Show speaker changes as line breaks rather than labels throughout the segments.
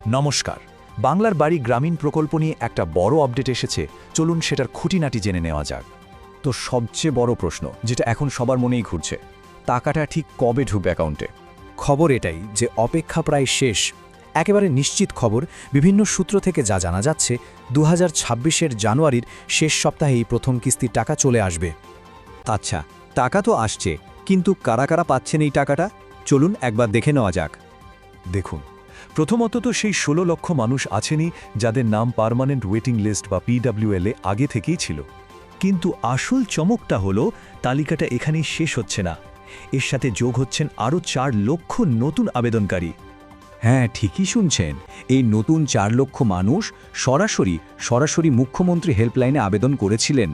নমস্কার। বাংলার বাড়ি গ্রামীণ প্রকল্প নিয়ে একটা বড় আপডেট এসেছে, চলুন সেটার খুঁটিনাটি জেনে নেওয়া যাক।
তো সবচেয়ে বড় প্রশ্ন যেটা এখন সবার মনেই ঘুরছে, টাকাটা ঠিক কবে ঢুকবে অ্যাকাউন্টে? খবর এটাই যে অপেক্ষা প্রায় শেষ। একেবারে নিশ্চিত খবর, বিভিন্ন সূত্র থেকে যা জানা যাচ্ছে 2026-এর জানুয়ারির শেষ সপ্তাহেই প্রথম কিস্তির টাকা চলে আসবে।
আচ্ছা, টাকা তো আসছে, কিন্তু কারা কারা পাচ্ছেন এই টাকাটা? চলুন একবার দেখে নেওয়া যাক।
দেখুন, প্রথমত তো সেই 16 লক্ষ মানুষ আছেনই যাদের নাম পার্মানেন্ট ওয়েটিং লিস্ট বা PWL এ আগে থেকেই ছিল। কিন্তু আসল চমকটা হলো তালিকাটা এখানেই শেষ হচ্ছে না, এর সাথে যোগ হচ্ছেন আরও 4 লক্ষ নতুন আবেদনকারী।
হ্যাঁ, ঠিকই শুনছেন, এই নতুন 4 লক্ষ মানুষ সরাসরি মুখ্যমন্ত্রী হেল্পলাইনে আবেদন করেছিলেন।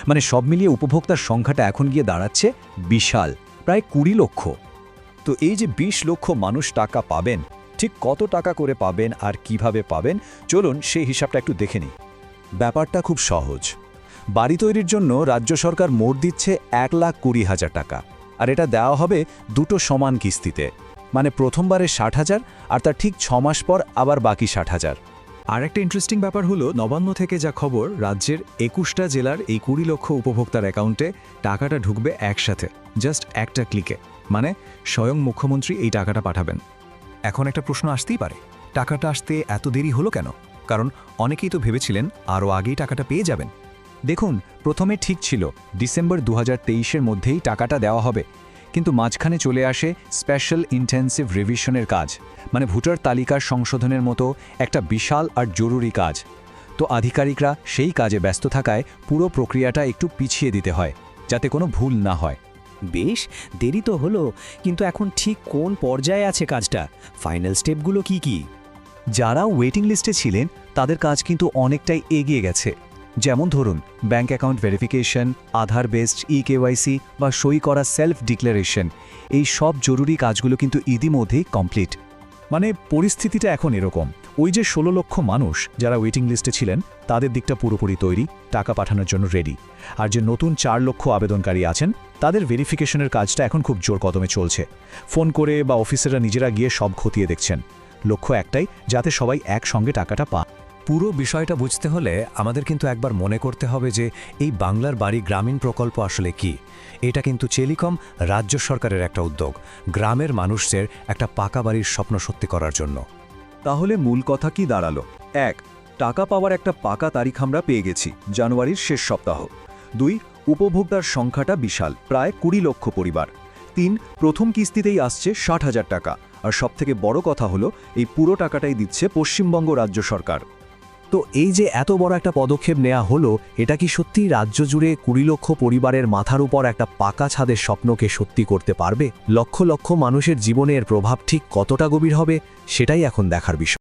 মানে সব মিলিয়ে উপভোক্তার সংখ্যাটা এখন গিয়ে দাঁড়াচ্ছে বিশাল, প্রায় 20 লক্ষ।
তো এই যে 20 লক্ষ মানুষ টাকা পাবেন, ঠিক কত টাকা করে পাবেন আর কিভাবে পাবেন, চলুন সেই হিসাবটা একটু দেখে নিই। ব্যাপারটা খুব সহজ। বাড়ি তৈরির জন্য রাজ্য সরকার মোট দিচ্ছে 1,20,000 টাকা, আর এটা দেওয়া হবে দুটো সমান কিস্তিতে। মানে প্রথমবারে 60,000 আর তার ঠিক 6 মাস পর আবার বাকি 60,000।
আর একটা ইন্টারেস্টিং ব্যাপার হলো, নবান্ন থেকে যা খবর, রাজ্যের 21টা জেলার এই 20 লক্ষ উপভোক্তার অ্যাকাউন্টে টাকাটা ঢুকবে একসাথে, জাস্ট একটা ক্লিকে। মানে স্বয়ং মুখ্যমন্ত্রী এই টাকাটা পাঠাবেন। এখন একটা প্রশ্ন আসতেই পারে, টাকাটা আসতে এত দেরি হলো কেন? কারণ অনেকেই তো ভেবেছিলেন আরও আগেই টাকাটা পেয়ে যাবেন।
দেখুন, প্রথমে ঠিক ছিল ডিসেম্বর 2023-এর মধ্যেই টাকাটা দেওয়া হবে, কিন্তু মাঝখানে চলে আসে স্পেশাল ইন্টেন্সিভ রিভিশনের কাজ, মানে ভোটার তালিকার সংশোধনের মতো একটা বিশাল আর জরুরি কাজ। তো আধিকারিকরা সেই কাজে ব্যস্ত থাকায় পুরো প্রক্রিয়াটা একটু পিছিয়ে দিতে হয়, যাতে কোনো ভুল না হয়।
বেশ দেরি তো হলো, কিন্তু এখন ঠিক কোন পর্যায়ে আছে কাজটা? ফাইনাল স্টেপগুলো কি কি?
যারা ওয়েটিং লিস্টে ছিলেন তাদের কাজ কিন্তু অনেকটাই এগিয়ে গেছে। যেমন ধরুন, ব্যাঙ্ক অ্যাকাউন্ট ভেরিফিকেশন, আধার বেসড EKYC বা সই করা সেলফ ডিক্লারেশন, এই সব জরুরি কাজগুলো কিন্তু ইতিমধ্যেই কমপ্লিট। মানে পরিস্থিতিটা এখন এরকম, ওই যে 16 লক্ষ মানুষ যারা ওয়েটিং লিস্টে ছিলেন তাদের দিকটা পুরোপুরি তৈরি, টাকা পাঠানোর জন্য রেডি। আর যে নতুন 4 লক্ষ আবেদনকারী আছেন তাদের ভেরিফিকেশনের কাজটা এখন খুব জোর কদমে চলছে। ফোন করে বা অফিসাররা নিজেরা গিয়ে সব খতিয়ে দেখছেন। লক্ষ্য একটাই, যাতে সবাই একসঙ্গে টাকাটা পান।
পুরো বিষয়টা বুঝতে হলে আমাদের কিন্তু একবার মনে করতে হবে যে এই বাংলার বাড়ি গ্রামীণ প্রকল্প আসলে কি। এটা কিন্তু টেলিকম রাজ্য সরকারের একটা উদ্যোগ, গ্রামের মানুষদের একটা পাকা বাড়ির স্বপ্ন সত্যি করার জন্য।
তাহলে মূল কথা কি দাঁড়ালো? 1. টাকা পাওয়ার একটা পাকা তারিখ আমরা পেয়ে গেছি, জানুয়ারির শেষ সপ্তাহ। 2. উপভোক্তার সংখ্যাটা বিশাল, প্রায় 20 লক্ষ পরিবার। 3. প্রথম কিস্তিতেই আসছে 60,000 টাকা, আর সবথেকে বড় কথা হলো এই পুরো টাকাটাই দিচ্ছে পশ্চিমবঙ্গ রাজ্য সরকার।
তো এই যে এত বড় একটা পদক্ষেপ নেওয়া হলো, এটা কি সত্যি রাজ্য জুড়ে 20 লক্ষ পরিবারের মাথার উপর একটা পাকা ছাদের স্বপ্নকে সত্যি করতে পারবে? লক্ষ লক্ষ মানুষের জীবনের প্রভাব ঠিক কতটা গভীর হবে, সেটাই এখন দেখার বিষয়।